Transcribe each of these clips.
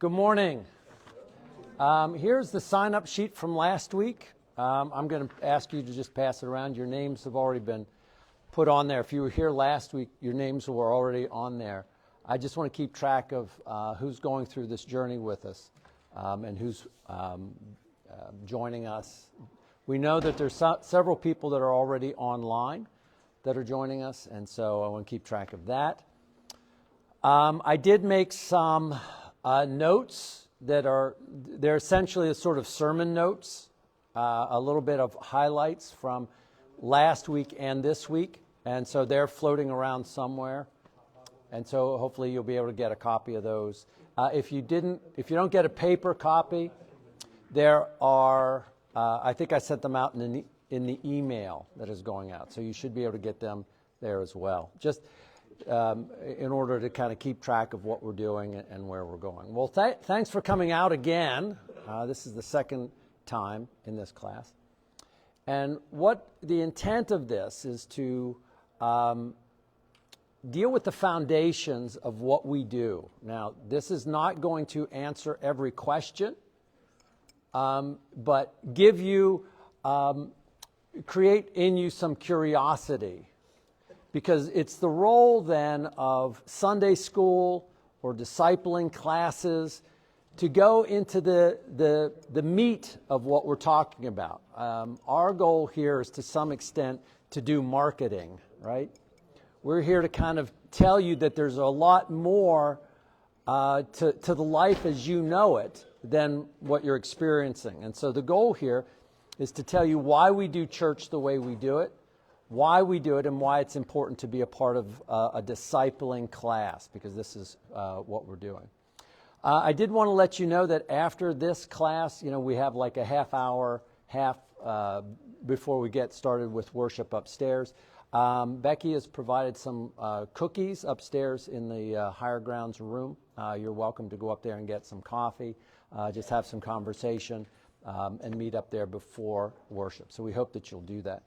Good morning. Here's the sign-up sheet from last week. I'm going to ask you to just pass it around. Your names have already been put on there. If you were here last week, your names were already on there. I just want to keep track of who's going through this journey with us and who's joining us. We know that there's several people that are already online that are joining us, and so I want to keep track of that. I did make some notes they're essentially a sort of sermon notes, a little bit of highlights from last week and this week, and so they're floating around somewhere, and so hopefully you'll be able to get a copy of those. If you don't get a paper copy, there are, I think I sent them out in the email that is going out, so you should be able to get them there as well. Just in order to kind of keep track of what we're doing and where we're going. Well, thanks for coming out again. This is the second time in this class. And what the intent of this is to deal with the foundations of what we do. Now, this is not going to answer every question, but give you, create in you some curiosity. Because it's the role then of Sunday school or discipling classes to go into the meat of what we're talking about. Our goal here is to some extent to do marketing, right? We're here to kind of tell you that there's a lot more to the life as you know it than what you're experiencing. And so the goal here is to tell you why we do church the way we do it, why we do it, and why it's important to be a part of a discipling class, because this is what we're doing. I did want to let you know that after this class, we have like a half hour before we get started with worship upstairs. Becky has provided some cookies upstairs in the higher grounds room. You're welcome to go up there and get some coffee, just have some conversation, and meet up there before worship. So we hope that you'll do that.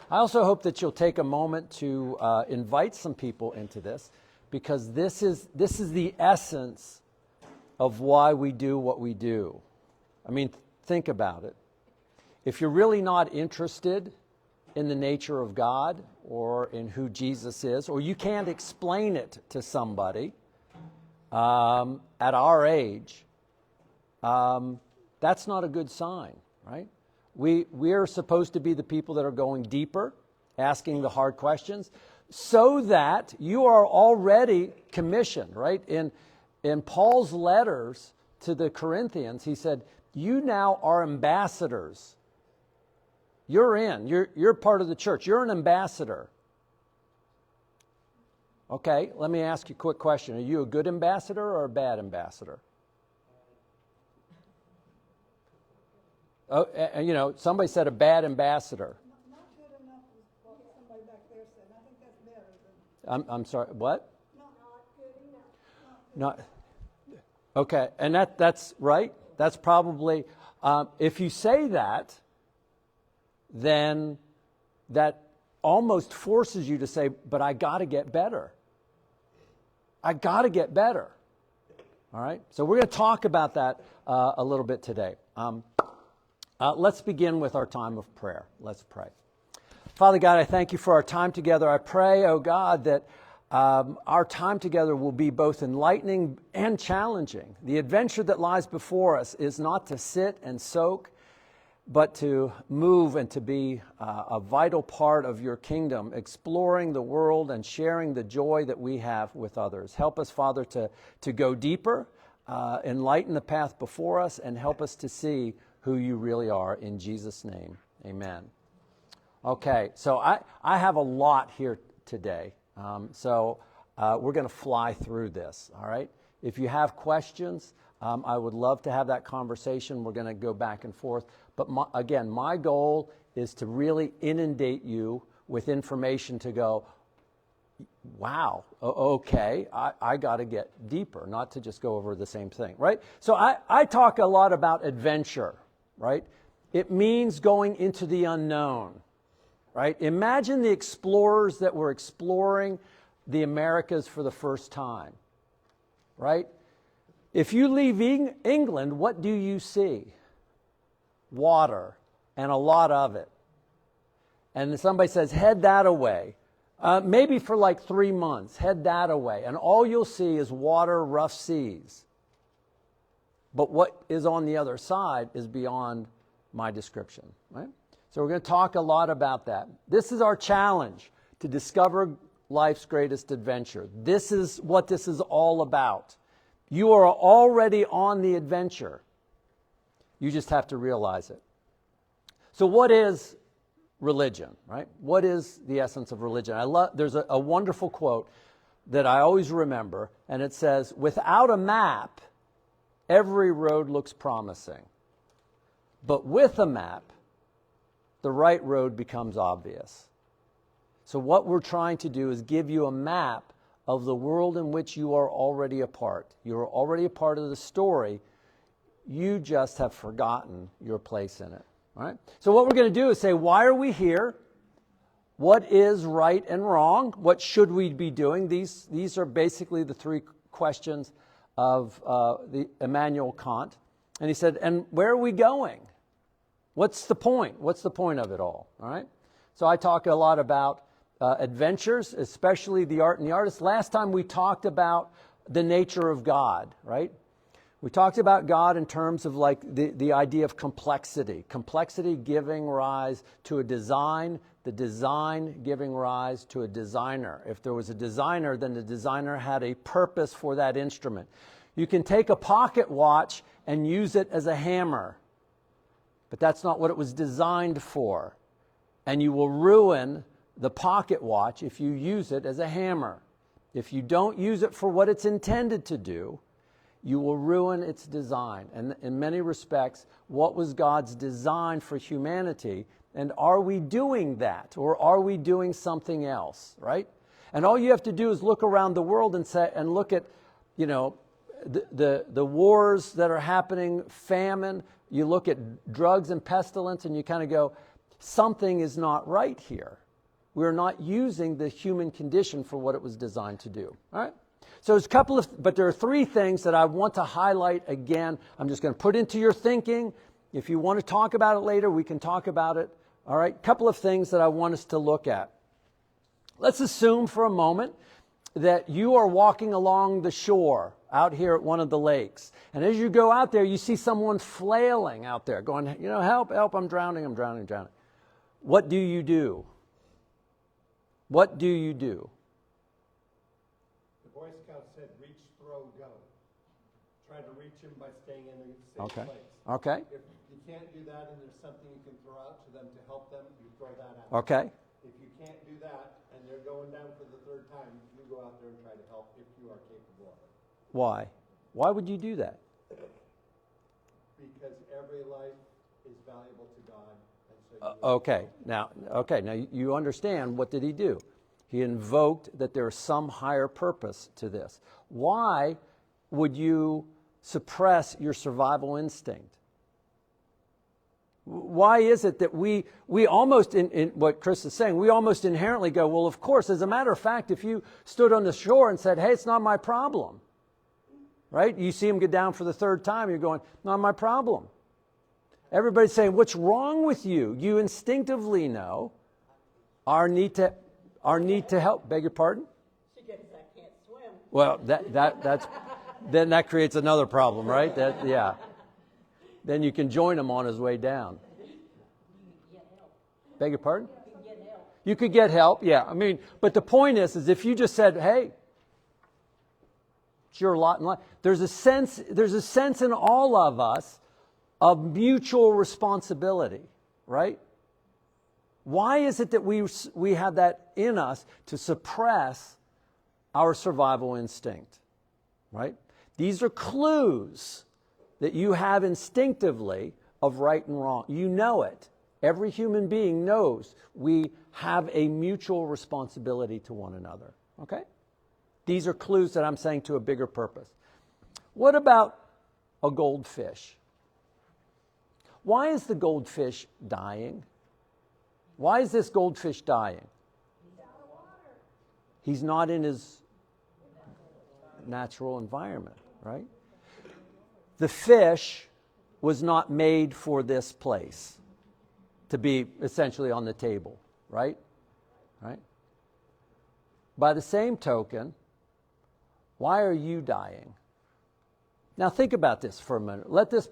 I also hope that you'll take a moment to invite some people into this, because this is the essence of why we do what we do. I mean, think about it. If you're really not interested in the nature of God or in who Jesus is, or you can't explain it to somebody at our age, that's not a good sign, right? We're supposed to be the people that are going deeper, asking the hard questions, so that you are already commissioned, right? In Paul's letters to the Corinthians, he said, you now are ambassadors. You're part of the church. You're an ambassador. Okay, let me ask you a quick question. Are you a good ambassador or a bad ambassador? Oh, somebody said a bad ambassador. Not good enough is what somebody back there said. I think that's better than. I'm sorry, what? Not good enough. Not, okay, and that's right. That's probably, if you say that, then that almost forces you to say, but I got to get better. I got to get better. All right, so we're going to talk about that a little bit today. Let's begin with our time of prayer. Let's pray. Father God, I thank you for our time together. I pray, oh God, that our time together will be both enlightening and challenging. The adventure that lies before us is not to sit and soak, but to move and to be a vital part of your kingdom, exploring the world and sharing the joy that we have with others. Help us, Father, to go deeper, enlighten the path before us, and help us to see who you really are. In Jesus' name, amen. Okay, so I have a lot here today, so we're going to fly through this, all right? If you have questions, I would love to have that conversation. We're going to go back and forth. But again, my goal is to really inundate you with information to go, wow, okay, I got to get deeper, not to just go over the same thing, right? So I talk a lot about adventure, right? It means going into the unknown, right? Imagine the explorers that were exploring the Americas for the first time, right? If you leave England, what do you see? Water, and a lot of it. And somebody says, head that away. Maybe for like 3 months, head that away. And all you'll see is water, rough seas. But what is on the other side is beyond my description, right? So we're going to talk a lot about that. This is our challenge, to discover life's greatest adventure. This is what this is all about. You are already on the adventure. You just have to realize it. So what is religion, right? What is the essence of religion? There's a wonderful quote that I always remember, and it says, without a map, every road looks promising. But with a map, the right road becomes obvious. So what we're trying to do is give you a map of the world in which you are already a part. You are already a part of the story. You just have forgotten your place in it. All right? So what we're going to do is say, why are we here? What is right and wrong? What should we be doing? These are basically the 3 questions of the Immanuel Kant. And he said, and where are we going? What's the point? What's the point of it all? All right? So I talk a lot about adventures, especially the art and the artist. Last time we talked about the nature of God, right? We talked about God in terms of like the idea of complexity. Complexity giving rise to a design, the design giving rise to a designer. If there was a designer, then the designer had a purpose for that instrument. You can take a pocket watch and use it as a hammer, but that's not what it was designed for. And you will ruin the pocket watch if you use it as a hammer. If you don't use it for what it's intended to do, you will ruin its design. And in many respects, what was God's design for humanity? And are we doing that? Or are we doing something else, right? And all you have to do is look around the world and look at, you know, the wars that are happening, famine. You look at drugs and pestilence and you kind of go, something is not right here. We're not using the human condition for what it was designed to do. All right? So there's but there are 3 things that I want to highlight again. I'm just going to put into your thinking. If you want to talk about it later, we can talk about it. All right? Couple of things that I want us to look at. Let's assume for a moment that you are walking along the shore out here at one of the lakes. And as you go out there, you see someone flailing out there going, you know, help, help, I'm drowning, I'm drowning, I'm drowning. What do you do? What do you do? The Boy Scout said, reach, throw, go. Try to reach him by staying in a safe place. Okay. If you can't do that and there's something you can throw out to them to help them, you throw that out. Okay. If you can't do that and they're going down for the 3rd time, you go out there and try to help if you are capable of it. Why? Why would you do that? Because every life is valuable to God. And so Now you understand, what did he do? He invoked that there is some higher purpose to this. Why would you suppress your survival instinct? Why is it that we almost, in what Chris is saying, we almost inherently go, well, of course, as a matter of fact, if you stood on the shore and said, hey, it's not my problem, right? You see him get down for the 3rd time, you're going, not my problem. Everybody's saying, what's wrong with you? You instinctively know our need to help. Beg your pardon? She goes, I can't swim. Well, that's then that creates another problem, right? Yeah. Then you can join him on his way down. Beg your pardon? You could get help, yeah. I mean, but the point is if you just said, hey, it's your lot in life. There's a sense in all of us of mutual responsibility, right? Why is it that we have that in us to suppress our survival instinct, right? These are clues that you have instinctively of right and wrong. You know it. Every human being knows we have a mutual responsibility to one another, okay? These are clues that I'm saying to a bigger purpose. What about a goldfish? Why is the goldfish dying? Why is this goldfish dying? He's not in his natural environment, right? the fish was not made for this place to be essentially on the table, right? Right? By the same token, why are you dying? Now think about this for a minute. Let this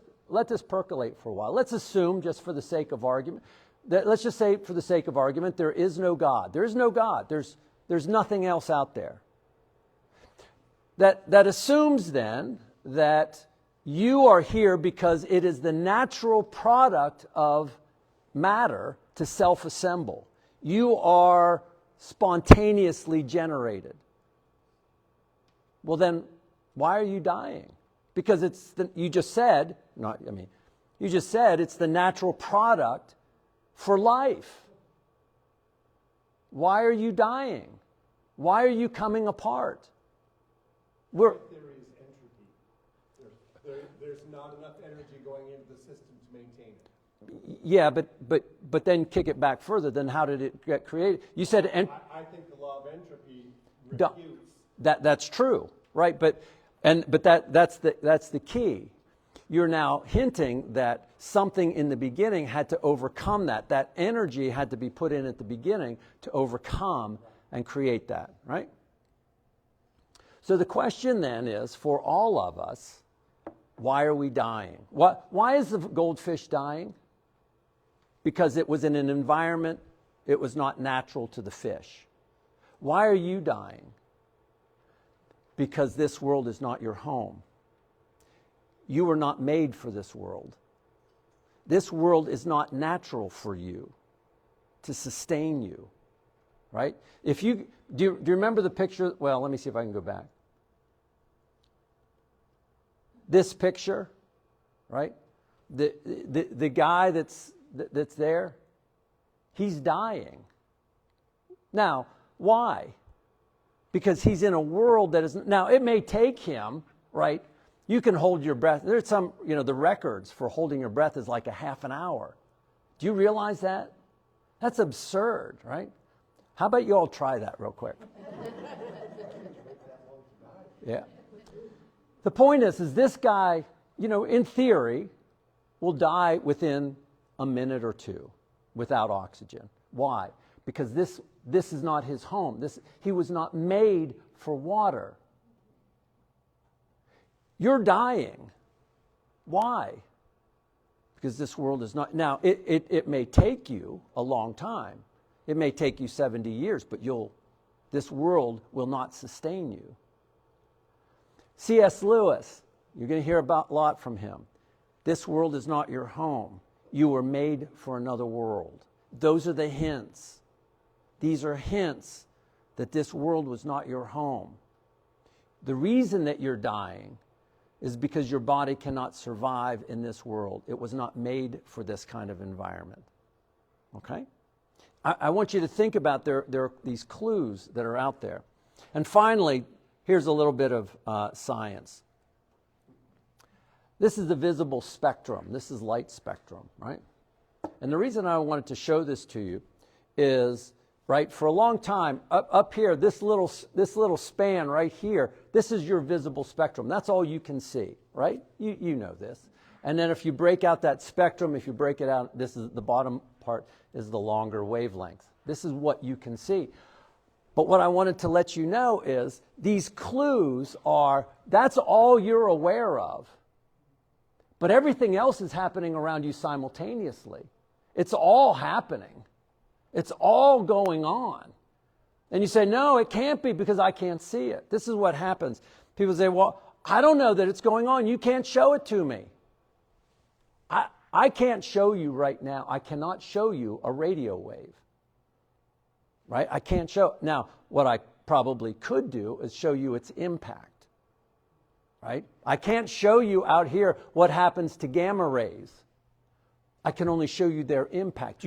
percolate for a while. Let's assume, just for the sake of argument, let's just say for the sake of argument, there is no God. There is no God. There's nothing else out there. That assumes then that you are here because it is the natural product of matter to self-assemble. You are spontaneously generated. Well then, why are you dying? Because you just said it's the natural product for life. Why are you dying? Why are you coming apart? Theory is entropy. There's not enough energy going into the system to maintain it. Yeah, but then kick it back further. Then how did it get created? You said I think the law of entropy refutes. That's true, right? But that's the key. You're now hinting that something in the beginning had to overcome that. That energy had to be put in at the beginning to overcome and create that, right? So the question then is, for all of us, why are we dying? Why is the goldfish dying? Because it was in an environment, it was not natural to the fish. Why are you dying? Because this world is not your home. You were not made for this world. This world is not natural for you to sustain you, right? Do you remember the picture? Well, let me see if I can go back. This picture, right? The guy that's there, he's dying. Now, why? Because he's in a world that is, now it may take him, right? You can hold your breath. There's some, the records for holding your breath is like a half an hour. Do you realize that? That's absurd, right? How about you all try that real quick? Yeah. The point is this guy, in theory, will die within a minute or two without oxygen. Why? Because this is not his home. He was not made for water. You're dying. Why? Because this world is not. Now, it may take you a long time. It may take you 70 years, but this world will not sustain you. C.S. Lewis, you're going to hear a lot from him. This world is not your home. You were made for another world. Those are the hints. These are hints that this world was not your home. The reason that you're dying is because your body cannot survive in this world. It was not made for this kind of environment. Okay? I want you to think about there are these clues that are out there. And finally, here's a little bit of science. This is the visible spectrum. This is light spectrum, right? And the reason I wanted to show this to you is, right, for a long time, up here, this little span right here, this is your visible spectrum. That's all you can see, right? You know this. And then if you break out that spectrum, if you break it out, this is the bottom part is the longer wavelength. This is what you can see. But what I wanted to let you know is these clues that's all you're aware of. But everything else is happening around you simultaneously. It's all happening. It's all going on. And you say, no, it can't be because I can't see it. This is what happens. People say, well, I don't know that it's going on. You can't show it to me. I can't show you right now. I cannot show you a radio wave. Right? I can't show. Now, what I probably could do is show you its impact. Right? I can't show you out here what happens to gamma rays. I can only show you their impact.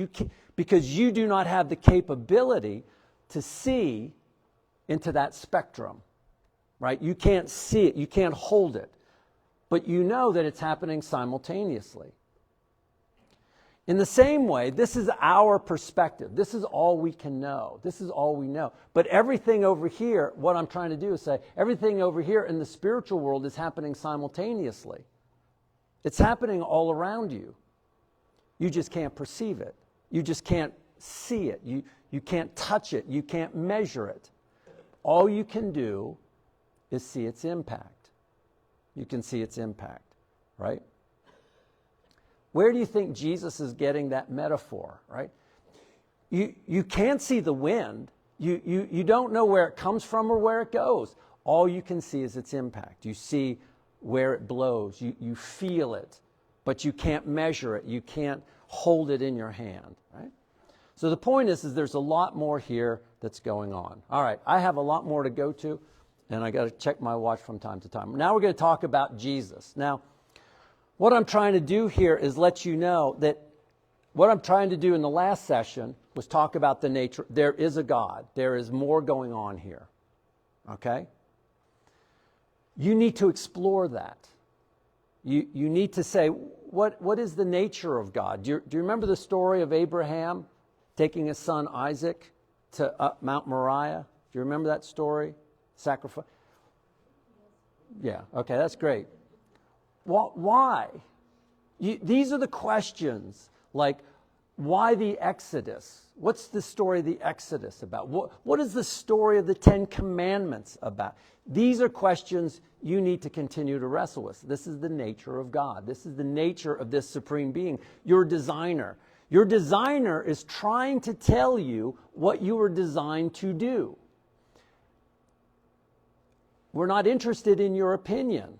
Because you do not have the capability to see into that spectrum. Right? You can't see it. You can't hold it. But you know that it's happening simultaneously. In the same way, this is our perspective. This is all we can know. This is all we know. But everything over here, what I'm trying to do is say, everything over here in the spiritual world is happening simultaneously. It's happening all around you. You just can't perceive it. You just can't see it. You can't touch it. You can't measure it. All you can do is see its impact. You can see its impact, right? Where do you think Jesus is getting that metaphor, right? You can't see the wind. You don't know where it comes from or where it goes. All you can see is its impact. You see where it blows. You feel it, but you can't measure it. You can't hold it in your hand, right? So the point is there's a lot more here that's going on. All right, I have a lot more to go to, and I got to check my watch from time to time. Now we're going to talk about Jesus. Now, what I'm trying to do here is let you know that what I'm trying to do in the last session was talk about the nature. There is a God. There is more going on here. Okay? You need to explore that. You need to say, what is the nature of God? Do you remember the story of Abraham taking his son Isaac to Mount Moriah? Do you remember that story? Sacrifice? Yeah, okay, that's great. Why? These are the questions, like, why the Exodus? What's the story of the Exodus about? What is the story of the Ten Commandments about? These are questions you need to continue to wrestle with. This is the nature of God. This is the nature of this supreme being, your designer. Your designer is trying to tell you what you were designed to do. We're not interested in your opinion.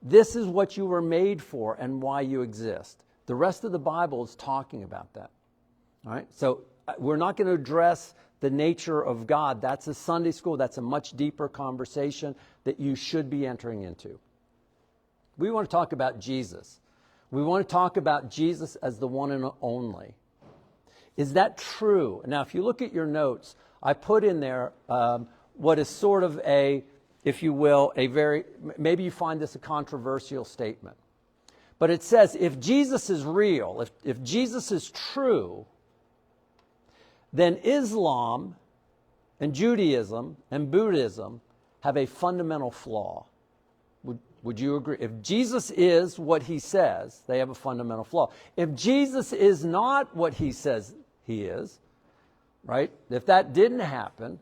This is what you were made for and why you exist. The rest of the Bible is talking about that. All right? So we're not going to address the nature of God. That's a Sunday school. That's a much deeper conversation that you should be entering into. We want to talk about Jesus. We want to talk about Jesus as the one and only. Is that true? Now, if you look at your notes, I put in there what is sort of a, if you will, a very, maybe you find this a controversial statement. But it says, if Jesus is real, if Jesus is true, then Islam and Judaism and Buddhism have a fundamental flaw. Would you agree? If Jesus is what he says, they have a fundamental flaw. If Jesus is not what he says he is, right? If that didn't happen,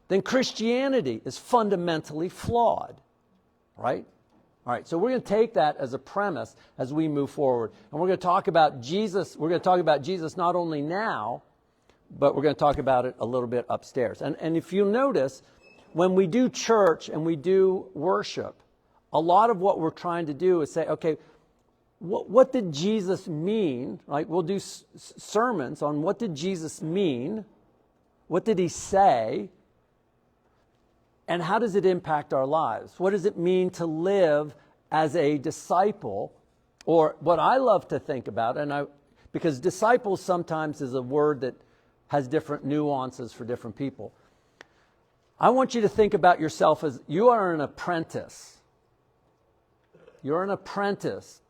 then Christianity is fundamentally flawed, right? All right, so we're going to take that as a premise as we move forward. And we're going to talk about Jesus. We're going to talk about Jesus not only now, but we're going to talk about it a little bit upstairs. And if you'll notice, when we do church and we do worship, a lot of what we're trying to do is say, okay, what did Jesus mean? Like, we'll do sermons on what did Jesus mean? What did he say? And how does it impact our lives? What does it mean to live as a disciple? Or what I love to think about, because disciples sometimes is a word that has different nuances for different people. I want you to think about yourself as you are an apprentice. You're an apprentice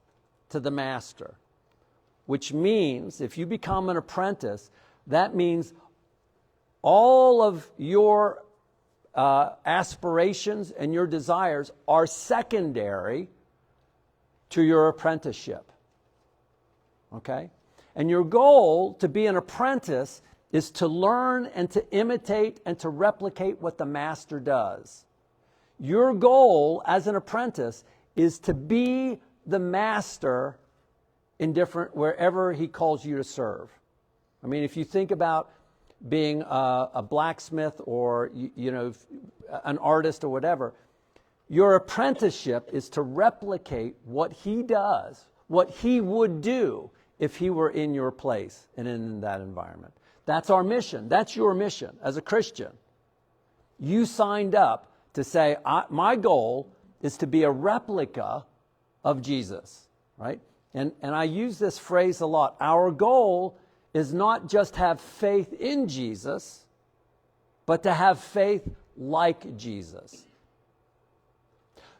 to the master, which means if you become an apprentice, that means all of your aspirations and your desires are secondary to your apprenticeship. Okay? And your goal to be an apprentice is to learn and to imitate and to replicate what the master does. Your goal as an apprentice is to be the master in wherever he calls you to serve. I mean, if you think about being a blacksmith or an artist or whatever, your apprenticeship is to replicate what he does, what he would do if he were in your place and in that environment. That's our mission. That's your mission as a Christian. You signed up to say, my goal is to be a replica of Jesus, right? And I use this phrase a lot. Our goal is not just have faith in Jesus, but to have faith like Jesus.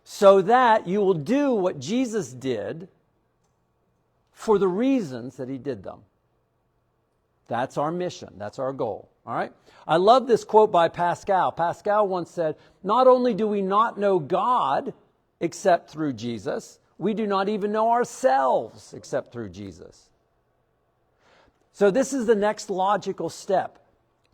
So that you will do what Jesus did for the reasons that he did them. That's our mission. That's our goal. All right? I love this quote by Pascal. Pascal once said, not only do we not know God except through Jesus, We do not even know ourselves except through Jesus. So this is the next logical step.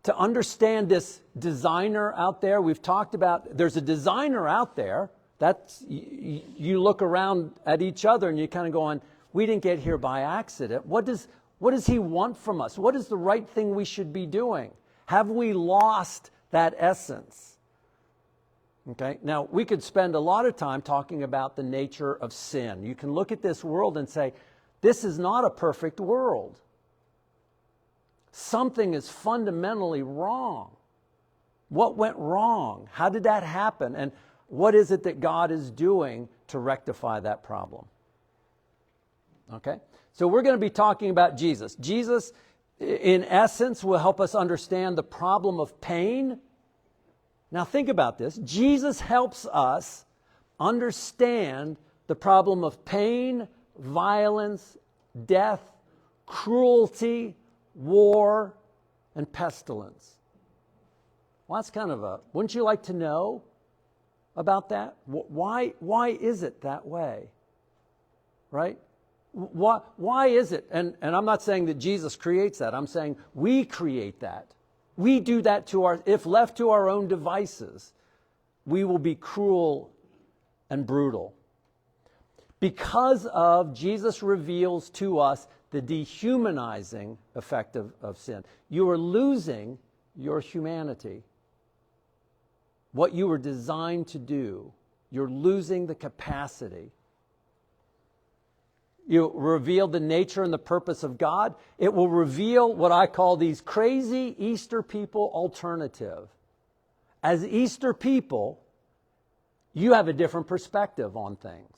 To understand this designer out there, we've talked about, there's a designer out there. That's, you look around at each other and you're kind of going, we didn't get here by accident. What does he want from us? What is the right thing we should be doing? Have we lost that essence? Okay, now we could spend a lot of time talking about the nature of sin. You can look at this world and say, this is not a perfect world. Something is fundamentally wrong. What went wrong? How did that happen? And what is it that God is doing to rectify that problem? Okay, so we're going to be talking about Jesus. Jesus, in essence, will help us understand the problem of pain. Now think about this. Jesus helps us understand the problem of pain, violence, death, cruelty, war, and pestilence. Well, that's kind of a, wouldn't you like to know about that? Why is it that way? Right? Why is it? And I'm not saying that Jesus creates that. I'm saying we create that. We do that to if left to our own devices, we will be cruel and brutal. Because of Jesus reveals to us the dehumanizing effect of sin. You are losing your humanity. What you were designed to do, you're losing the capacity. You reveal the nature and the purpose of God. It will reveal what I call these crazy Easter people alternative. As Easter people, you have a different perspective on things.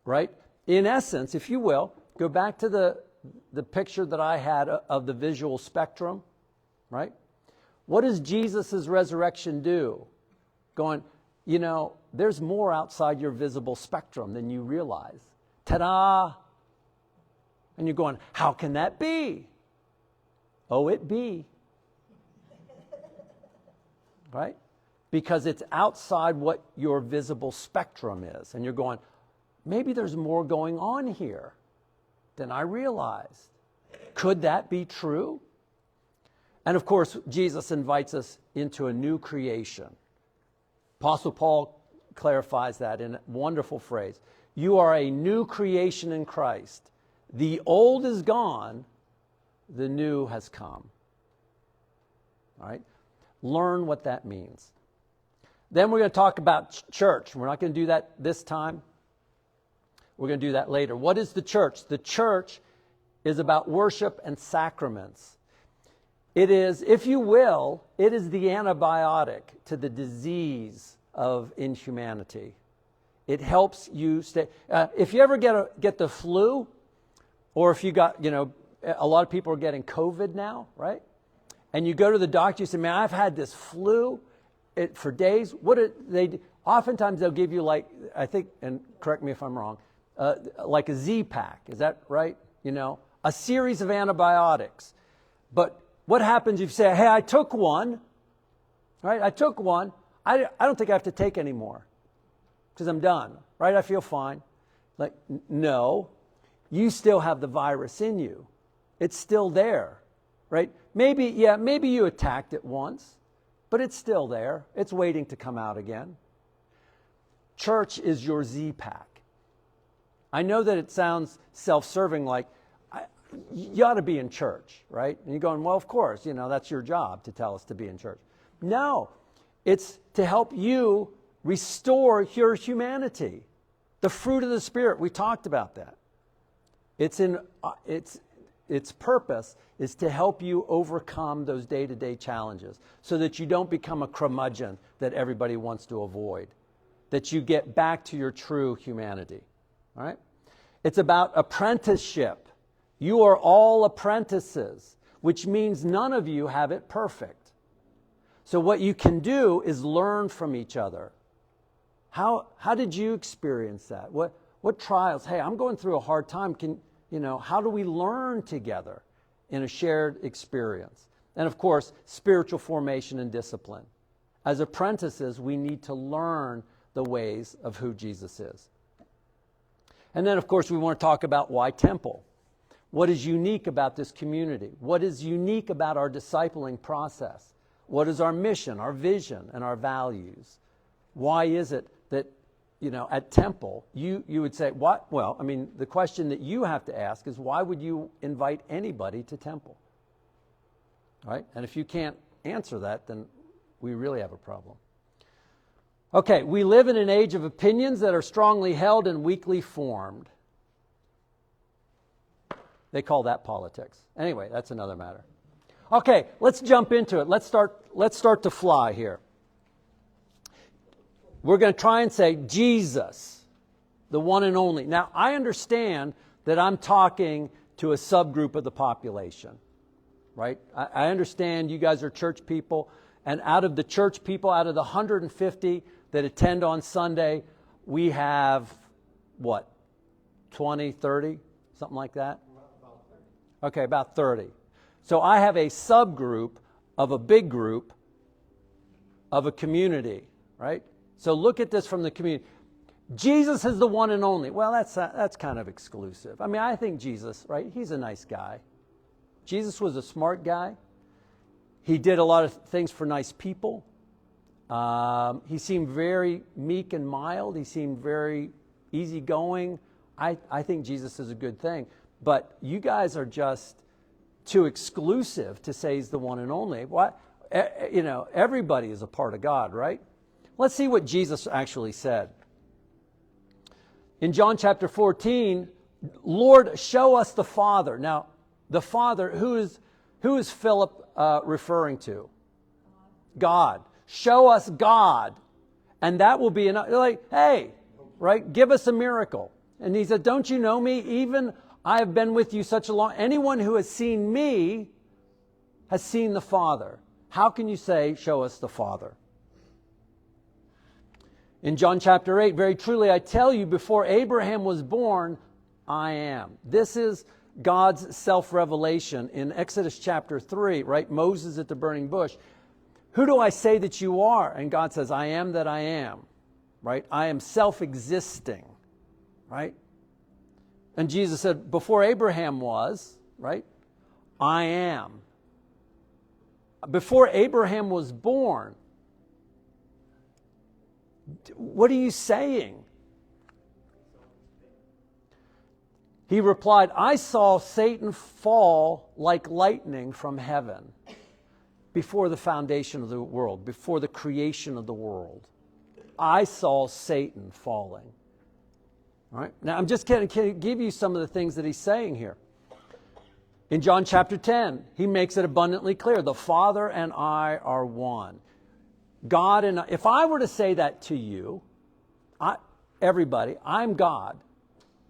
Right? In essence, if you will, go back to the picture that I had of the visual spectrum. Right? What does Jesus' resurrection do? Going, there's more outside your visible spectrum than you realize. Ta-da! And you're going, how can that be? Oh, it be. Right? Because it's outside what your visible spectrum is. And you're going, maybe there's more going on here than I realized. Could that be true? And of course, Jesus invites us into a new creation. Apostle Paul clarifies that in a wonderful phrase. You are a new creation in Christ. The old is gone, the new has come. All right? Learn what that means. Then we're going to talk about church. We're not going to do that this time. We're going to do that later. What is the church? The church is about worship and sacraments. It is, if you will, it is the antibiotic to the disease of inhumanity. It helps you stay. If you ever get the flu, or if you got, a lot of people are getting COVID now, right? And you go to the doctor, you say, man, I've had this flu for days. What do they do? Oftentimes they'll give you I think, and correct me if I'm wrong, like a Z-Pack. Is that right? A series of antibiotics. But what happens if you say, hey, I took one, right? I took one. I don't think I have to take any more because I'm done, right? I feel fine. No, you still have the virus in you. It's still there, right? Maybe you attacked it once, but it's still there. It's waiting to come out again. Church is your Z-Pack. I know that it sounds self-serving, like you ought to be in church, right? And you're going, well, of course, that's your job to tell us to be in church. No, it's to help you restore your humanity. The fruit of the Spirit, we talked about that. Its purpose is to help you overcome those day-to-day challenges so that you don't become a curmudgeon that everybody wants to avoid, that you get back to your true humanity. All right? It's about apprenticeship. You are all apprentices, which means none of you have it perfect. So what you can do is learn from each other. How did you experience that? What trials? Hey, I'm going through a hard time. How do we learn together in a shared experience? And of course, spiritual formation and discipline. As apprentices, we need to learn the ways of who Jesus is. And then, of course, we want to talk about why temple. What is unique about this community? What is unique about our discipling process? What is our mission, our vision, and our values? Why is it that, at temple, you would say, what? Well, I mean, the question that you have to ask is, why would you invite anybody to temple? Right? And if you can't answer that, then we really have a problem. Okay, we live in an age of opinions that are strongly held and weakly formed. They call that politics. Anyway, that's another matter. Okay, let's jump into it. Let's start to fly here. We're going to try and say Jesus, the one and only. Now, I understand that I'm talking to a subgroup of the population, right? I understand you guys are church people, and out of the church people, out of the 150 that attend on Sunday, we have, what, 20, 30, something like that? Okay, about 30. So I have a subgroup of a big group of a community, right? So look at this from the community. Jesus is the one and only. Well, that's kind of exclusive. I mean, I think Jesus, right? He's a nice guy. Jesus was a smart guy. He did a lot of things for nice people. He seemed very meek and mild. He seemed very easygoing. I think Jesus is a good thing. But you guys are just too exclusive to say he's the one and only. What? Everybody is a part of God, right? Let's see what Jesus actually said. In John chapter 14, Lord, show us the Father. Now, the Father, who is Philip referring to? God. Show us God. And that will be enough. Like, hey, right, give us a miracle. And he said, don't you know me? Even I have been with you such a long... Anyone who has seen me has seen the Father. How can you say, show us the Father? In John chapter 8, very truly I tell you, before Abraham was born, I am. This is God's self-revelation in Exodus chapter 3, right? Moses at the burning bush. Who do I say that you are? And God says, I am that I am, right? I am self-existing, right? And Jesus said, before Abraham was, right? I am. Before Abraham was born, what are you saying? He replied, I saw Satan fall like lightning from heaven before the foundation of the world, before the creation of the world. I saw Satan falling. All right? Now, I'm just going to give you some of the things that he's saying here. In John chapter 10, he makes it abundantly clear. The Father and I are one. God and I, if I were to say that to you, everybody, I'm God.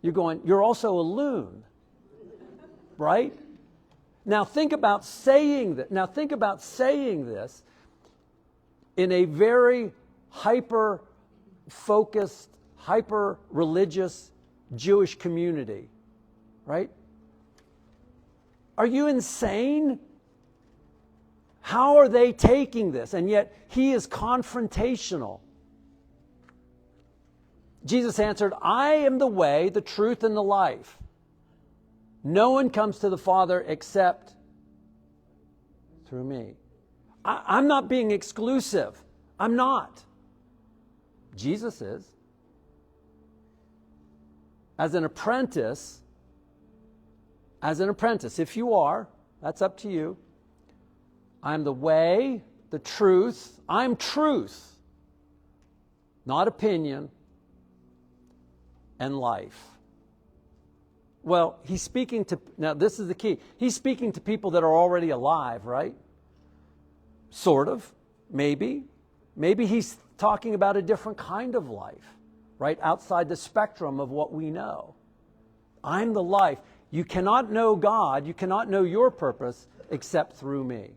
You're going, you're also a loon. Right? Now think about saying that. Now think about saying this in a very hyper-focused, hyper-religious Jewish community. Right? Are you insane? How are they taking this? And yet he is confrontational. Jesus answered, I am the way, the truth, and the life. No one comes to the Father except through me. I'm not being exclusive. I'm not. Jesus is. As an apprentice, if you are, that's up to you. I'm the way, the truth. I'm truth, not opinion, and life. Well, he's speaking to, now this is the key. He's speaking to people that are already alive, right? Sort of, maybe. Maybe he's talking about a different kind of life, right? Outside the spectrum of what we know. I'm the life. You cannot know God, you cannot know your purpose except through me.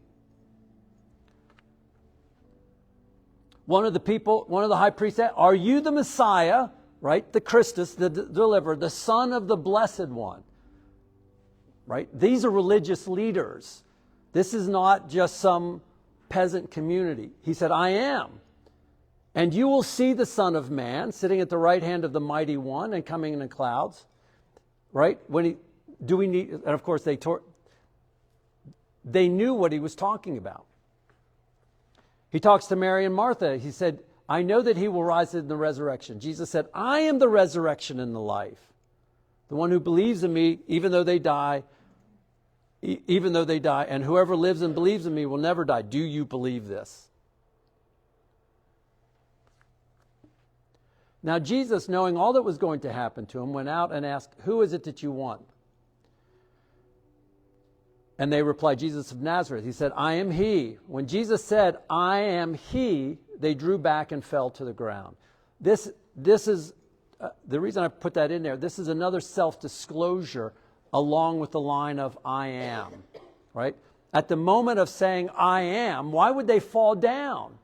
One of the high priests said, are you the Messiah, right? The Christus, the deliverer, the Son of the Blessed One, right? These are religious leaders. This is not just some peasant community. He said, I am. And you will see the Son of Man sitting at the right hand of the Mighty One and coming in the clouds. Right? And of course they knew what he was talking about. He talks to Mary and Martha. He said, I know that he will rise in the resurrection. Jesus said, I am the resurrection and the life. The one who believes in me, even though they die, and whoever lives and believes in me will never die. Do you believe this? Now Jesus, knowing all that was going to happen to him, went out and asked, who is it that you want? And they replied, Jesus of Nazareth. He said, I am he. When Jesus said, I am he, they drew back and fell to the ground. This is, the reason I put that in there, this is another self-disclosure along with the line of I am, right? At the moment of saying I am, why would they fall down?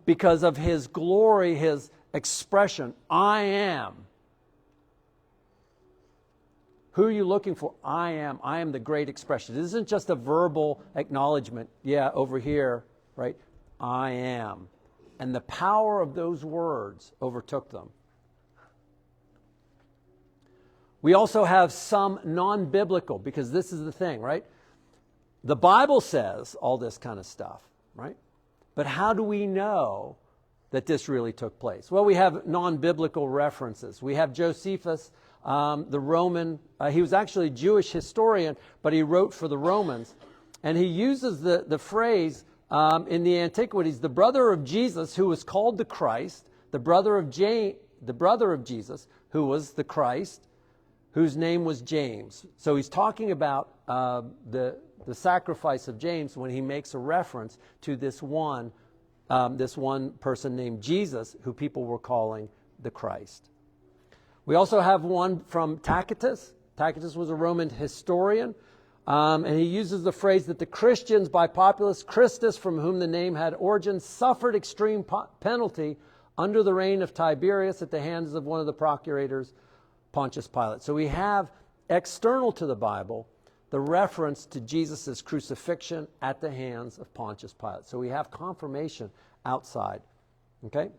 Because of his glory, his expression, I am. Who are you looking for? I am. I am the great expression. This isn't just a verbal acknowledgement. Yeah, over here, right? I am. And the power of those words overtook them. We also have some non-biblical, because this is the thing, right? The Bible says all this kind of stuff, right? But how do we know that this really took place? Well, we have non-biblical references. We have Josephus, the Roman, he was actually a Jewish historian, but he wrote for the Romans. And he uses the phrase in the Antiquities, the brother of Jesus, who was called the Christ, the brother of Jesus, who was the Christ, whose name was James. So he's talking about the sacrifice of James when he makes a reference to this one person named Jesus, who people were calling the Christ. We also have one from Tacitus. Tacitus was a Roman historian, and he uses the phrase that the Christians, by Populus Christus, from whom the name had origin, suffered extreme penalty under the reign of Tiberius at the hands of one of the procurators, Pontius Pilate. So we have, external to the Bible, the reference to Jesus' crucifixion at the hands of Pontius Pilate. So we have confirmation outside. Okay?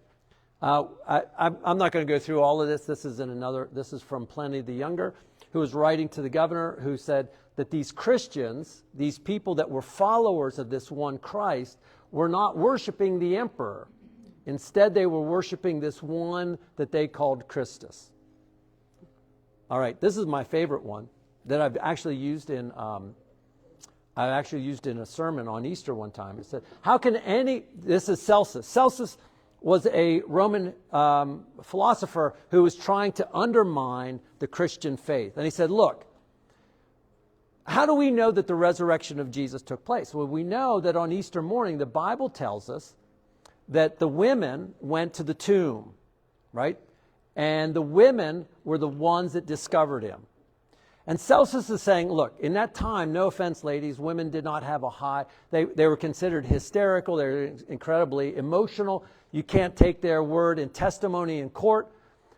I'm not going to go through all of this. This is from Pliny the Younger, who was writing to the governor, who said that these Christians, these people that were followers of this one Christ, were not worshiping the emperor. Instead, they were worshiping this one that they called Christus. All right, this is my favorite one that I've actually used in a sermon on Easter one time. It said, this is Celsus. Celsus was a Roman philosopher who was trying to undermine the Christian faith. And he said, look, how do we know that the resurrection of Jesus took place? Well, we know that on Easter morning, the Bible tells us that the women went to the tomb, right? And the women were the ones that discovered him. And Celsus is saying, look, in that time, no offense, ladies, women did not have a high, they were considered hysterical, they were incredibly emotional. You can't take their word in testimony in court.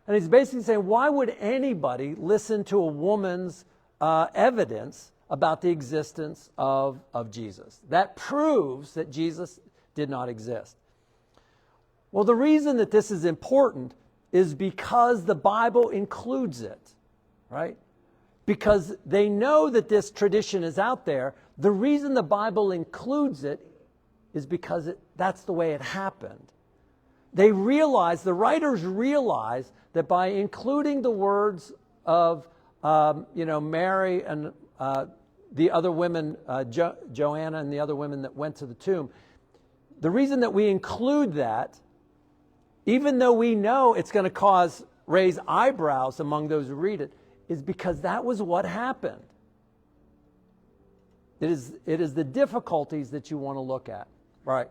And he's basically saying, why would anybody listen to a woman's evidence about the existence of Jesus? That proves that Jesus did not exist. Well, the reason that this is important is because the Bible includes it, right? Because they know that this tradition is out there. The reason the Bible includes it is because that's the way it happened. The writers realize that by including the words of Mary and the other women, Joanna and the other women that went to the tomb, the reason that we include that, even though we know it's going to raise eyebrows among those who read it, is because that was what happened. It is the difficulties that you want to look at. Right.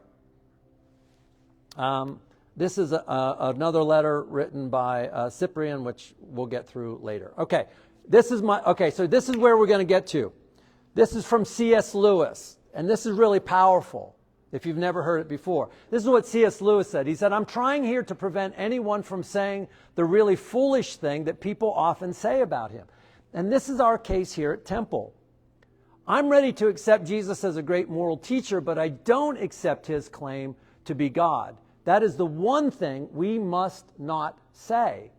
This is another letter written by Cyprian, which we'll get through later. Okay, so this is where we're going to get to. This is from C.S. Lewis, and this is really powerful if you've never heard it before. This is what C.S. Lewis said. He said, I'm trying here to prevent anyone from saying the really foolish thing that people often say about him. And this is our case here at Temple. I'm ready to accept Jesus as a great moral teacher, but I don't accept his claim to be God. That is the one thing we must not say.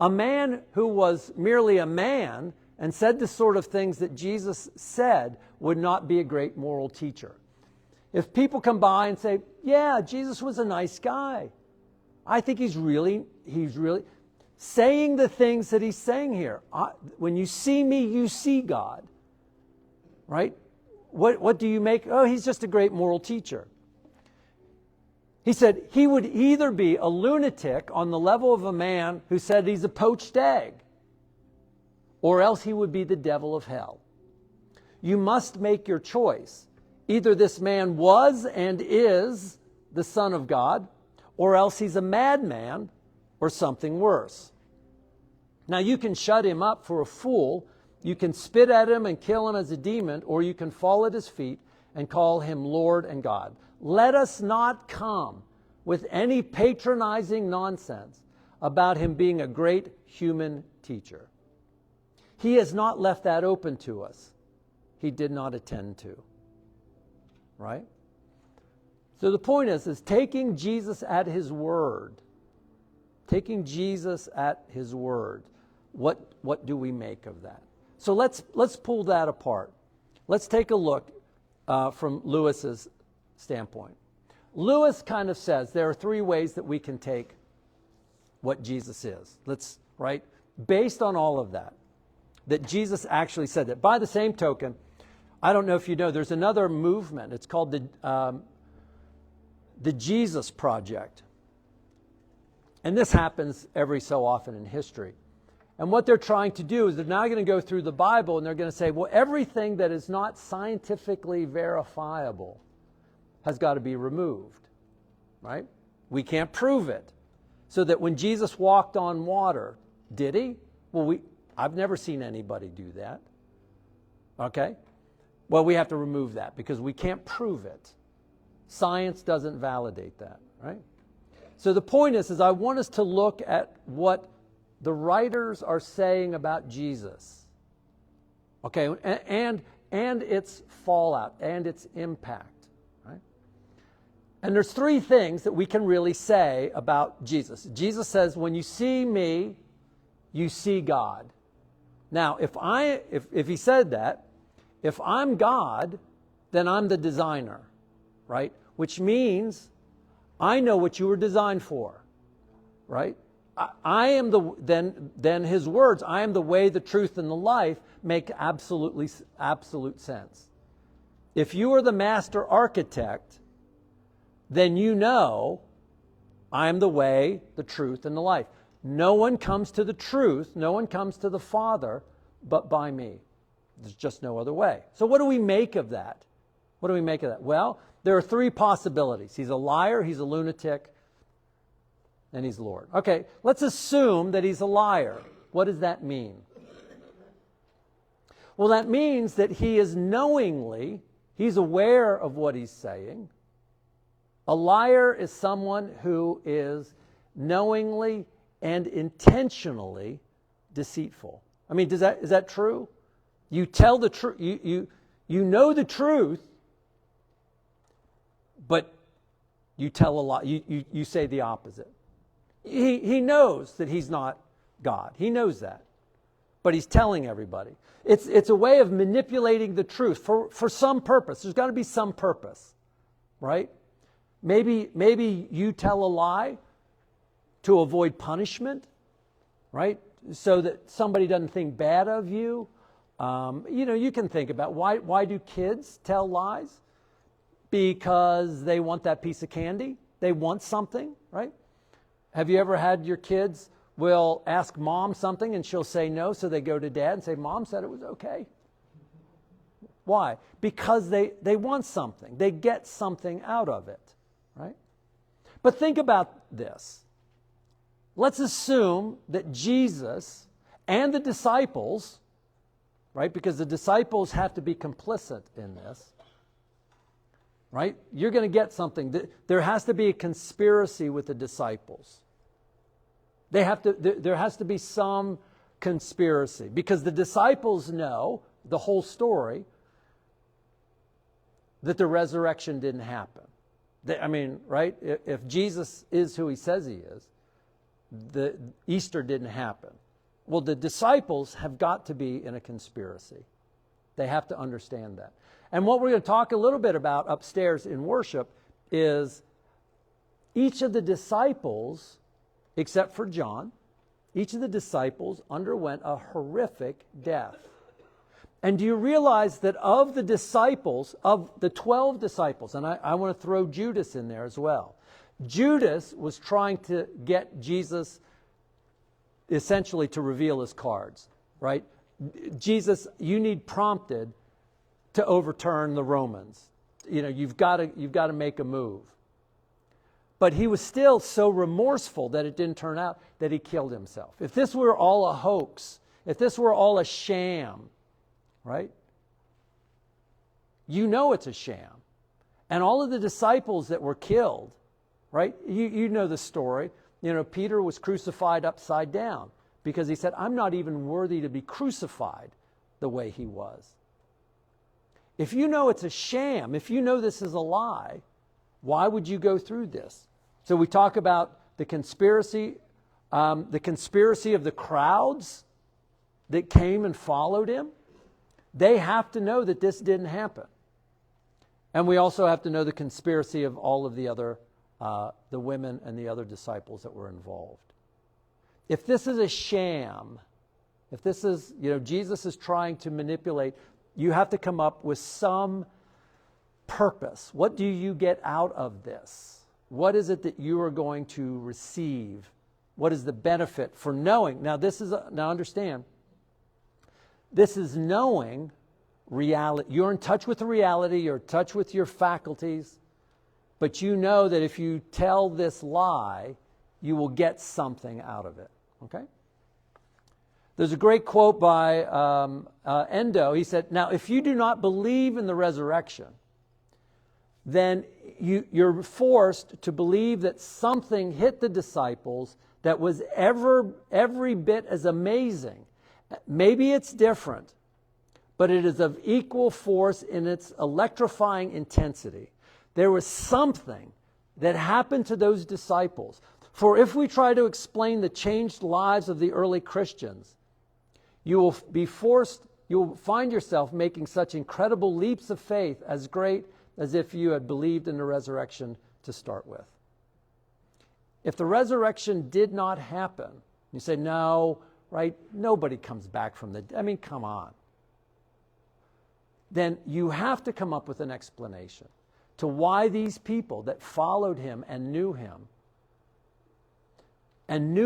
A man who was merely a man and said the sort of things that Jesus said would not be a great moral teacher. If people come by and say, yeah, Jesus was a nice guy, I think he's really saying the things that he's saying here. When you see me, you see God. Right? What do you make? Oh, he's just a great moral teacher. He said he would either be a lunatic on the level of a man who said he's a poached egg, or else he would be the devil of hell. You must make your choice. Either this man was and is the Son of God, or else he's a madman or something worse. Now you can shut him up for a fool, you can spit at him and kill him as a demon, or you can fall at his feet and call him Lord and God. Let us not come with any patronizing nonsense about him being a great human teacher. He has not left that open to us. He did not attend to. Right? So the point is taking Jesus at his word. Taking Jesus at his word. What do we make of that? So let's pull that apart. Let's take a look from Lewis's standpoint. Lewis kind of says there are three ways that we can take what Jesus is. Based on all of that Jesus actually said that. By the same token, I don't know if you know, there's another movement. It's called the Jesus Project. And this happens every so often in history. And what they're trying to do is they're now going to go through the Bible and they're going to say, well, everything that is not scientifically verifiable has got to be removed, right? We can't prove it. So that when Jesus walked on water, did he? Well, I've never seen anybody do that. Okay? Well, we have to remove that because we can't prove it. Science doesn't validate that, right? So the point is I want us to look at what the writers are saying about Jesus. Okay, and its fallout and its impact. And there's three things that we can really say about Jesus. Jesus says, when you see me, you see God. Now, if he said that, if I'm God, then I'm the designer, right? Which means I know what you were designed for, right? I am then his words, I am the way, the truth, and the life, make absolute sense. If you are the master architect, then you know I am the way, the truth, and the life. No one comes to the truth, no one comes to the Father but by me. There's just no other way. So what do we make of that? What do we make of that? Well, there are three possibilities. He's a liar, he's a lunatic, and he's Lord. Okay, let's assume that he's a liar. What does that mean? Well, that means that he is he's aware of what he's saying. A liar is someone who is knowingly and intentionally deceitful. I mean, is that true? You tell the truth, you know the truth, but you tell a lie. You say the opposite. He knows that he's not God. He knows that, but he's telling everybody. It's a way of manipulating the truth for some purpose. There's got to be some purpose, right? Maybe you tell a lie to avoid punishment, right? So that somebody doesn't think bad of you. You can think about why do kids tell lies? Because they want that piece of candy. They want something, right? Have you ever had your kids will ask mom something and she'll say no, so they go to dad and say, Mom said it was okay. Why? Because they want something. They get something out of it, right? But think about this. Let's assume that Jesus and the disciples, right, because the disciples have to be complicit in this, right? You're going to get something. There has to be a conspiracy with the disciples. There has to be some conspiracy because the disciples know the whole story, that the resurrection didn't happen. I mean, right? If Jesus is who he says he is, the Easter didn't happen. Well, the disciples have got to be in a conspiracy. They have to understand that. And what we're going to talk a little bit about upstairs in worship is each of the disciples, except for John, each of the disciples underwent a horrific death. And do you realize that of the disciples, of the 12 disciples, and I want to throw Judas in there as well. Judas was trying to get Jesus essentially to reveal his cards, right? Jesus, you need prompted to overturn the Romans. You know, you've got to make a move. But he was still so remorseful that it didn't turn out that he killed himself. If this were all a hoax, if this were all a sham, right? You know it's a sham. And all of the disciples that were killed, right? You know the story. You know, Peter was crucified upside down because he said, I'm not even worthy to be crucified the way he was. If you know it's a sham, if you know this is a lie, why would you go through this? So we talk about the conspiracy of the crowds that came and followed him. They have to know that this didn't happen. And we also have to know the conspiracy of all of the other, the women and the other disciples that were involved. If this is a sham, if this is, Jesus is trying to manipulate, you have to come up with some purpose. What do you get out of this? What is it that you are going to receive? What is the benefit for knowing? Now understand, this is knowing reality. You're in touch with the reality, you're in touch with your faculties, but you know that if you tell this lie, you will get something out of it. Okay? There's a great quote by Endo. He said, now if you do not believe in the resurrection, then you're forced to believe that something hit the disciples that was every bit as amazing. Maybe it's different, but it is of equal force in its electrifying intensity. There was something that happened to those disciples. For if we try to explain the changed lives of the early Christians, you will find yourself making such incredible leaps of faith as great as if you had believed in the resurrection to start with. If the resurrection did not happen, you say, no, right? Nobody comes back from the dead. I mean, come on. Then you have to come up with an explanation to why these people that followed him and knew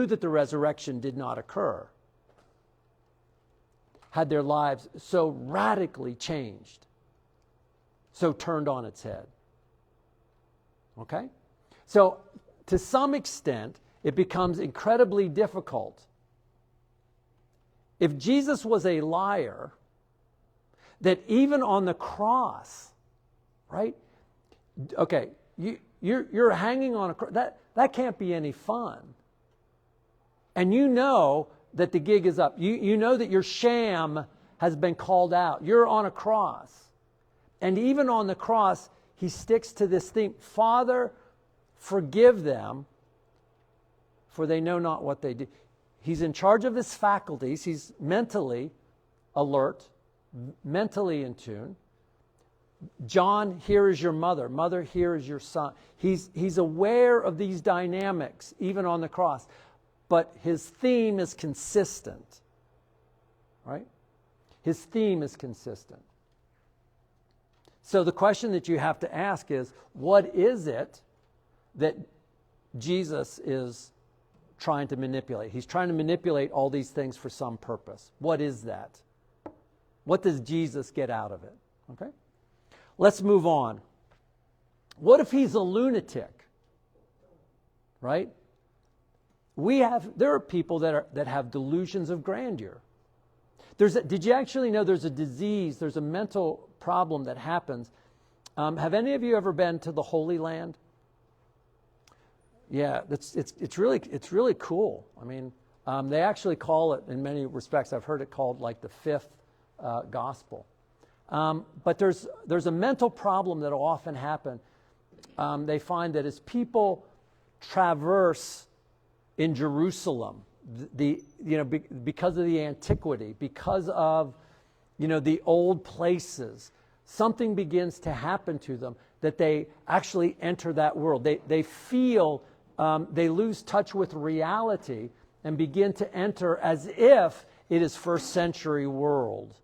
that the resurrection did not occur, had their lives so radically changed, so turned on its head. Okay? So, to some extent, it becomes incredibly difficult. If Jesus was a liar, that even on the cross, right? Okay, you're hanging on a cross. That can't be any fun. And you know that the gig is up. You know that your sham has been called out. You're on a cross. And even on the cross, he sticks to this theme. Father, forgive them, for they know not what they do. He's in charge of his faculties. He's mentally alert, mentally in tune. John, here is your mother. Mother, here is your son. He's aware of these dynamics, even on the cross. But his theme is consistent. Right? His theme is consistent. So the question that you have to ask is, what is it that Jesus is trying to manipulate? He's trying to manipulate all these things for some purpose. What is that? What does Jesus get out of it? Okay? Let's move on. What if he's a lunatic? Right? There are people that have delusions of grandeur. Did you actually know there's a disease, there's a mental problem that happens? Have any of you ever been to the Holy Land? Yeah, it's really cool. I mean, they actually call it, in many respects, I've heard it called like the fifth gospel. But there's a mental problem that will often happen. they find that as people traverse in Jerusalem, because of the antiquity, because of the old places, something begins to happen to them that they actually enter that world. They feel they lose touch with reality and begin to enter as if it is first century world.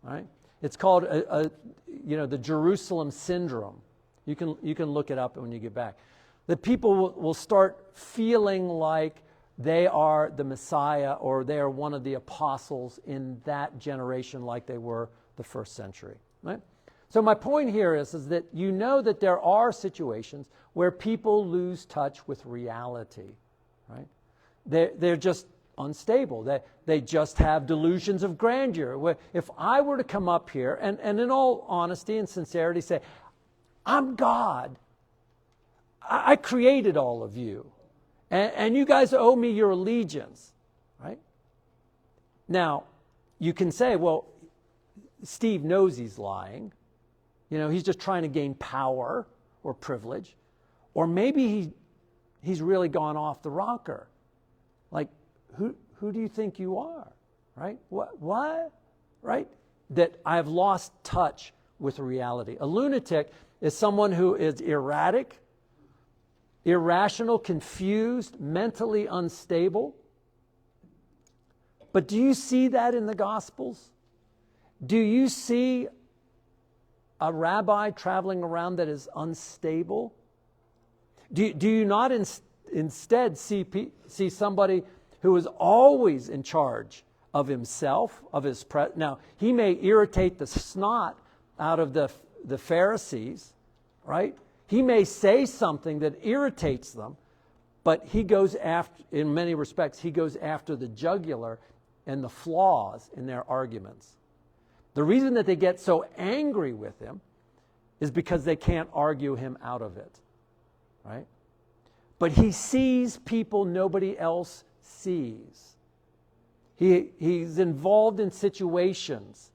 Right? It's called the Jerusalem syndrome. You can look it up when you get back. The people will start feeling like they are the Messiah or they are one of the apostles in that generation like they were the first century. Right? So my point here is that that there are situations where people lose touch with reality. Right? They're just unstable. They just have delusions of grandeur. If I were to come up here and in all honesty and sincerity say, I'm God. I created all of you. And you guys owe me your allegiance. Right? Now, you can say, well, Steve knows he's lying. He's just trying to gain power or privilege. Or maybe he's really gone off the rocker. Like, who do you think you are? Right? What? Right? That I've lost touch with reality. A lunatic is someone who is erratic, irrational, confused, mentally unstable. But do you see that in the Gospels? Do you see a rabbi traveling around that is unstable? Do you not instead see somebody who is always in charge of himself, of his now he may irritate the snot out of the Pharisees, right? He may say something that irritates them, but he goes after, in many respects, he goes after the jugular and the flaws in their arguments. The reason that they get so angry with him is because they can't argue him out of it, right? But he sees people nobody else sees. He's involved in situations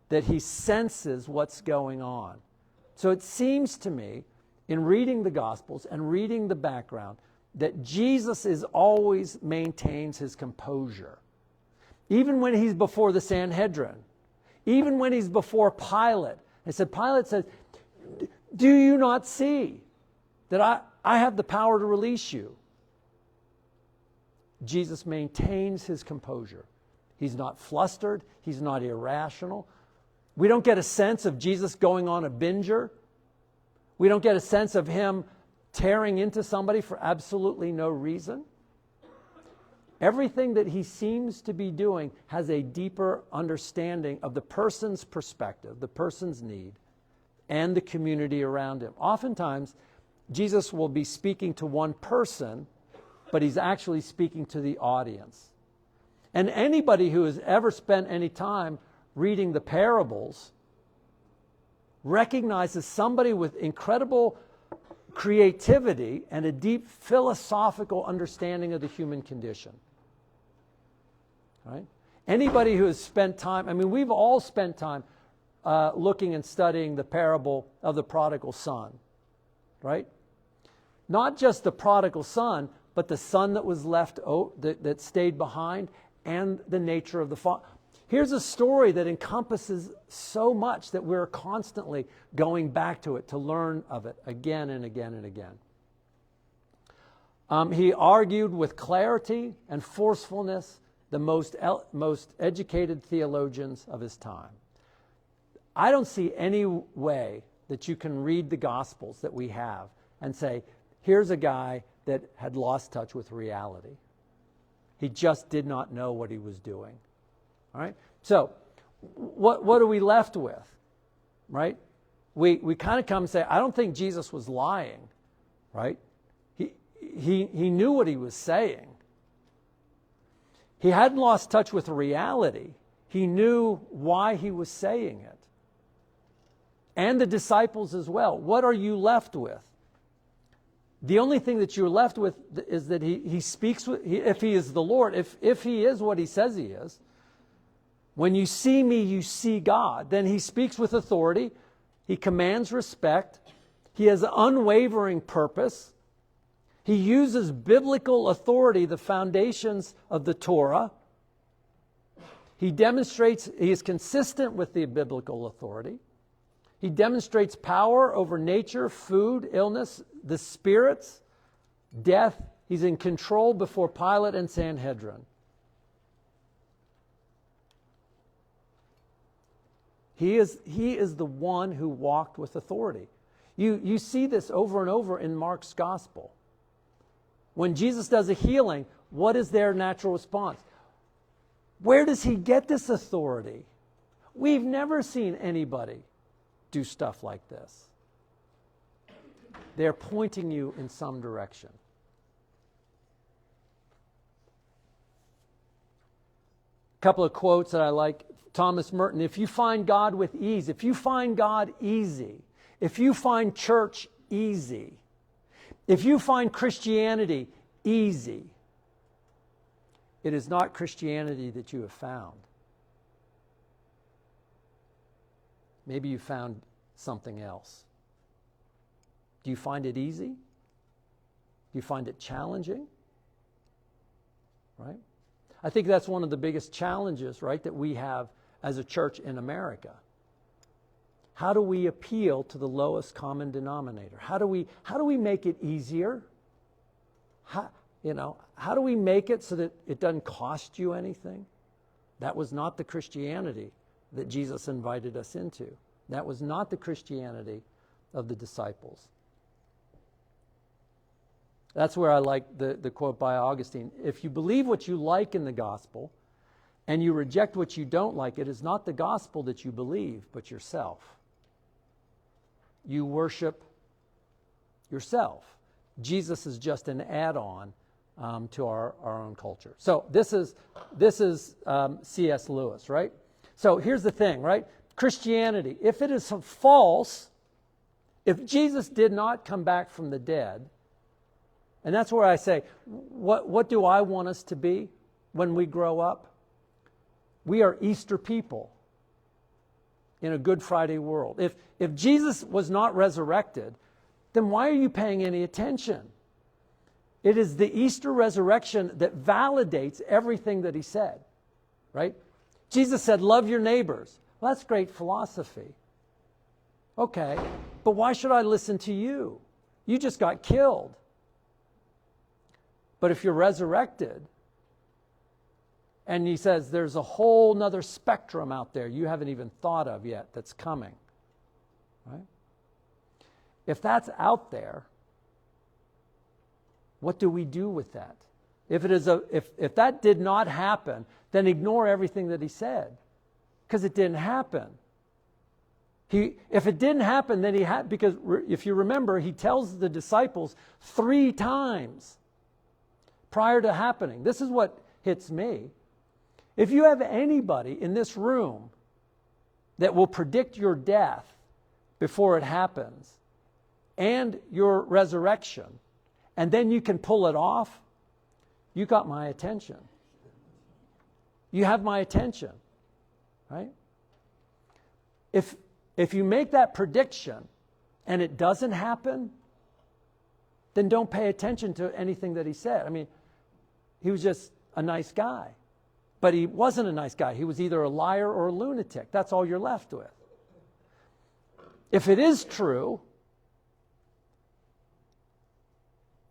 that he senses what's going on. So it seems to me, in reading the Gospels and reading the background, that Jesus always maintains his composure. Even when he's before the Sanhedrin, even when he's before Pilate. Pilate says, do you not see that I have the power to release you? Jesus maintains his composure. He's not flustered. He's not irrational. We don't get a sense of Jesus going on a binger. We don't get a sense of him tearing into somebody for absolutely no reason. Everything that he seems to be doing has a deeper understanding of the person's perspective, the person's need, and the community around him. Oftentimes, Jesus will be speaking to one person, but he's actually speaking to the audience. And anybody who has ever spent any time reading the parables recognizes somebody with incredible creativity and a deep philosophical understanding of the human condition. Right? Anybody who has spent time, we've all spent time looking and studying the parable of the prodigal son, right? Not just the prodigal son, but the son that was left, that stayed behind, and the nature of the father. Here's a story that encompasses so much that we're constantly going back to it to learn of it again and again and again. He argued with clarity and forcefulness the most educated theologians of his time. I don't see any way that you can read the Gospels that we have and say, here's a guy that had lost touch with reality. He just did not know what he was doing. All right? So, what are we left with? Right? We kind of come and say, I don't think Jesus was lying. Right? He knew what he was saying. He hadn't lost touch with reality. He knew why he was saying it. And the disciples as well. What are you left with? The only thing that you're left with is that he speaks, if he is the Lord, if he is what he says he is, when you see me, you see God. Then he speaks with authority. He commands respect. He has unwavering purpose. He uses biblical authority, the foundations of the Torah. He demonstrates he is consistent with the biblical authority. He demonstrates power over nature, food, illness, the spirits, death. He's in control before Pilate and Sanhedrin. He is the one who walked with authority. You see this over and over in Mark's gospel. When Jesus does a healing, what is their natural response? Where does he get this authority? We've never seen anybody do stuff like this. They're pointing you in some direction. A couple of quotes that I like. Thomas Merton, if you find God with ease, if you find God easy, if you find church easy, if you find Christianity easy, it is not Christianity that you have found. Maybe you found something else. Do you find it easy? Do you find it challenging? Right? I think that's one of the biggest challenges, right, that we have as a church in America. How do we appeal to the lowest common denominator? How do we make it easier? How do we make it so that it doesn't cost you anything? That was not the Christianity that Jesus invited us into. That was not the Christianity of the disciples. That's where I like the quote by Augustine. If you believe what you like in the gospel and you reject what you don't like, it is not the gospel that you believe, but yourself. You worship yourself. Jesus is just an add-on to our own culture. So this is C.S. Lewis, right? So here's the thing, right? Christianity, if it is false, if Jesus did not come back from the dead, and that's where I say, what do I want us to be when we grow up? We are Easter people in a Good Friday world. If Jesus was not resurrected, then why are you paying any attention? It is the Easter resurrection that validates everything that he said, right? Jesus said, love your neighbors. Well, that's great philosophy. Okay, but why should I listen to you? You just got killed. But if you're resurrected, and he says there's a whole nother spectrum out there you haven't even thought of yet that's coming, right? If that's out there, what do we do with that? If that did not happen, then ignore everything that he said, because it didn't happen. If it didn't happen, then because if you remember, he tells the disciples 3 times prior to happening. This is what hits me. If you have anybody in this room that will predict your death before it happens and your resurrection, and then you can pull it off, you got my attention. You have my attention, right? If you make that prediction and it doesn't happen, then don't pay attention to anything that he said. I mean, he was just a nice guy. But he wasn't a nice guy. He was either a liar or a lunatic. That's all you're left with. If it is true,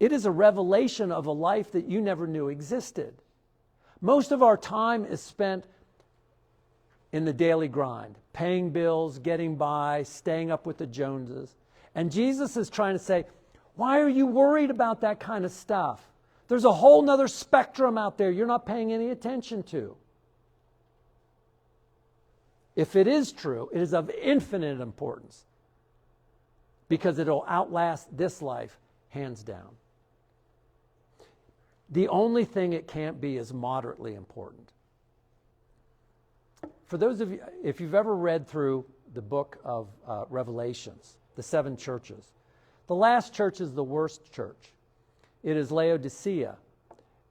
it is a revelation of a life that you never knew existed. Most of our time is spent in the daily grind, paying bills, getting by, staying up with the Joneses. And Jesus is trying to say, why are you worried about that kind of stuff? There's a whole nother spectrum out there you're not paying any attention to. If it is true, it is of infinite importance because it'll outlast this life, hands down. The only thing it can't be is moderately important. For those of you, if you've ever read through the book of Revelations, the 7 churches, the last church is the worst church. It is Laodicea.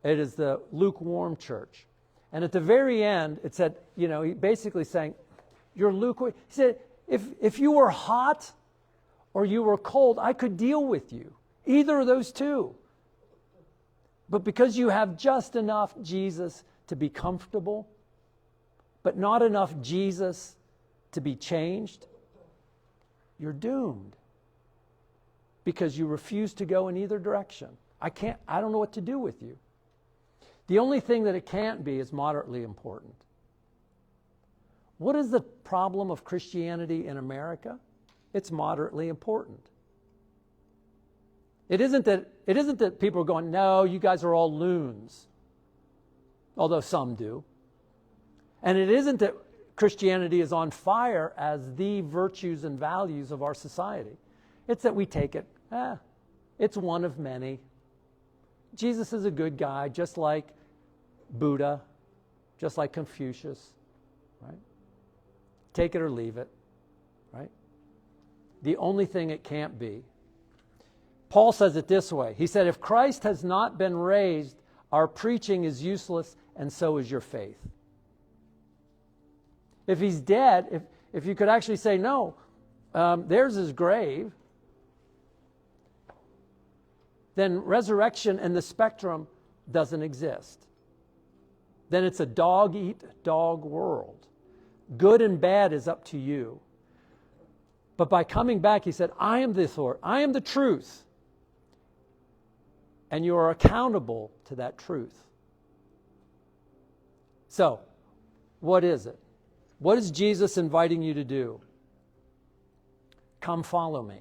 It is the lukewarm church. And at the very end, it said, he basically saying, you're lukewarm. He said, if you were hot or you were cold, I could deal with you. Either of those two. But because you have just enough Jesus to be comfortable, but not enough Jesus to be changed, you're doomed. Because you refuse to go in either direction. I don't know what to do with you. The only thing that it can't be is moderately important. What is the problem of Christianity in America? It's moderately important. It isn't that people are going, no, you guys are all loons. Although some do. And it isn't that Christianity is on fire as the virtues and values of our society. It's that we take it, it's one of many. Jesus is a good guy, just like Buddha, just like Confucius, right? Take it or leave it, right? The only thing it can't be. Paul says it this way. He said, if Christ has not been raised, our preaching is useless, and so is your faith. If he's dead, if you could actually say, no, there's his grave, then resurrection and the spectrum doesn't exist. Then it's a dog-eat-dog world. Good and bad is up to you. But by coming back, he said, I am the authority, I am the truth. And you are accountable to that truth. So, what is it? What is Jesus inviting you to do? Come follow me.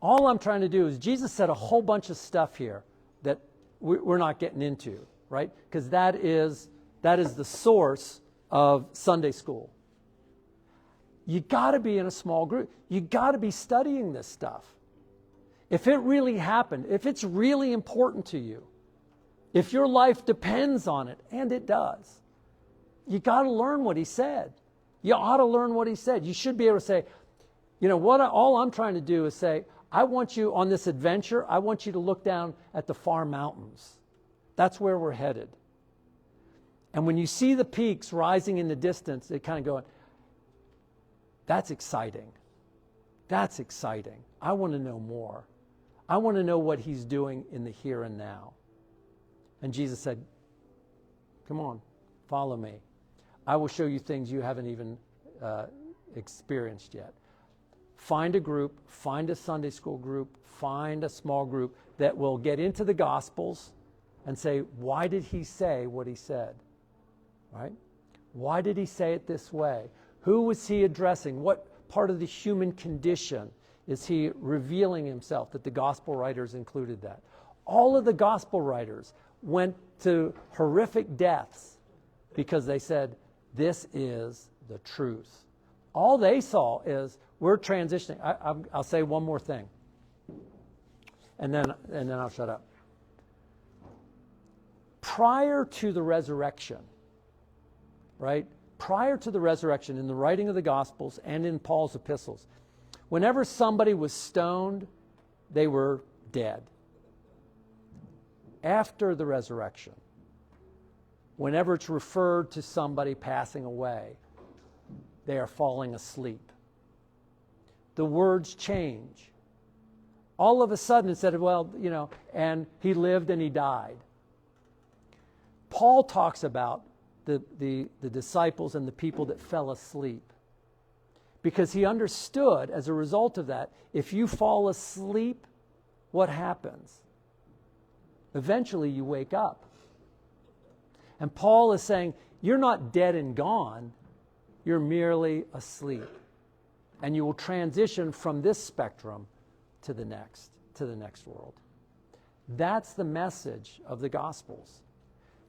All I'm trying to do is, Jesus said a whole bunch of stuff here that we're not getting into, right? Because that is the source of Sunday school. You got to be in a small group. You got to be studying this stuff. If it really happened, if it's really important to you, if your life depends on it, and it does, you got to learn what he said. You ought to learn what he said. You should be able to say, you know, all I'm trying to do is say, I want you on this adventure, I want you to look down at the far mountains. That's where we're headed. And when you see the peaks rising in the distance, it kind of going, that's exciting. That's exciting. I want to know more. I want to know what he's doing in the here and now. And Jesus said, come on, follow me. I will show you things you haven't even experienced yet. Find a group, find a Sunday school group, find a small group that will get into the Gospels and say, why did he say what he said? Right? Why did he say it this way? Who was he addressing? What part of the human condition is he revealing himself? That the gospel writers included that. All of the gospel writers went to horrific deaths because they said, this is the truth. All they saw is, we're transitioning. I'll say one more thing. And then I'll shut up. Prior to the resurrection, right? Prior to the resurrection, in the writing of the Gospels and in Paul's epistles, whenever somebody was stoned, they were dead. After the resurrection, whenever it's referred to somebody passing away, they are falling asleep. The words change. All of a sudden it said, well, you know, and he lived and he died. Paul talks about the disciples and the people that fell asleep. Because he understood, as a result of that, if you fall asleep, what happens? Eventually you wake up. And Paul is saying, you're not dead and gone, you're merely asleep. And you will transition from this spectrum to the next world. That's the message of the Gospels.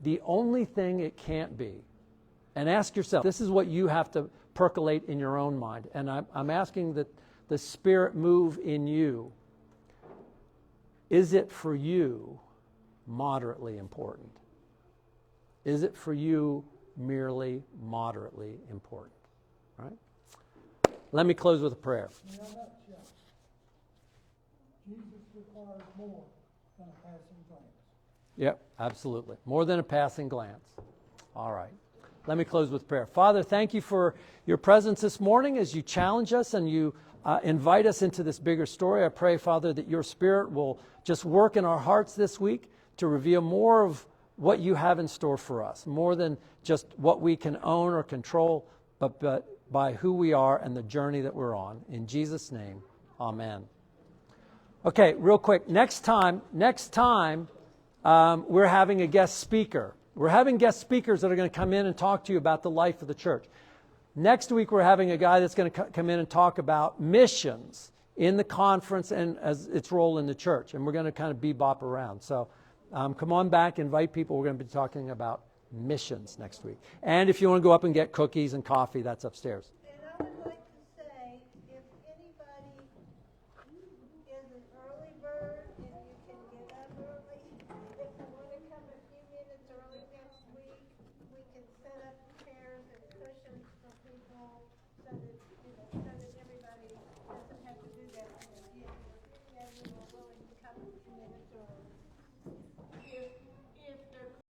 The only thing it can't be, and ask yourself, this is what you have to percolate in your own mind, and I'm asking that the Spirit move in you. Is it for you moderately important? Is it for you merely moderately important? All right? Let me close with a prayer. In a nutshell, Jesus requires more than a passing glance. Yep, absolutely. More than a passing glance. All right. Let me close with prayer. Father, thank you for your presence this morning as you challenge us and you invite us into this bigger story. I pray, Father, that your Spirit will just work in our hearts this week to reveal more of what you have in store for us, more than just what we can own or control, but by who we are and the journey that we're on. In Jesus' name, amen. Okay, real quick. Next time, we're having a guest speaker. We're having guest speakers that are going to come in and talk to you about the life of the church. Next week, we're having a guy that's going to come in and talk about missions in the conference and as its role in the church. And we're going to kind of bebop around. So come on back, invite people. We're going to be talking about missions next week. And if you want to go up and get cookies and coffee, that's upstairs.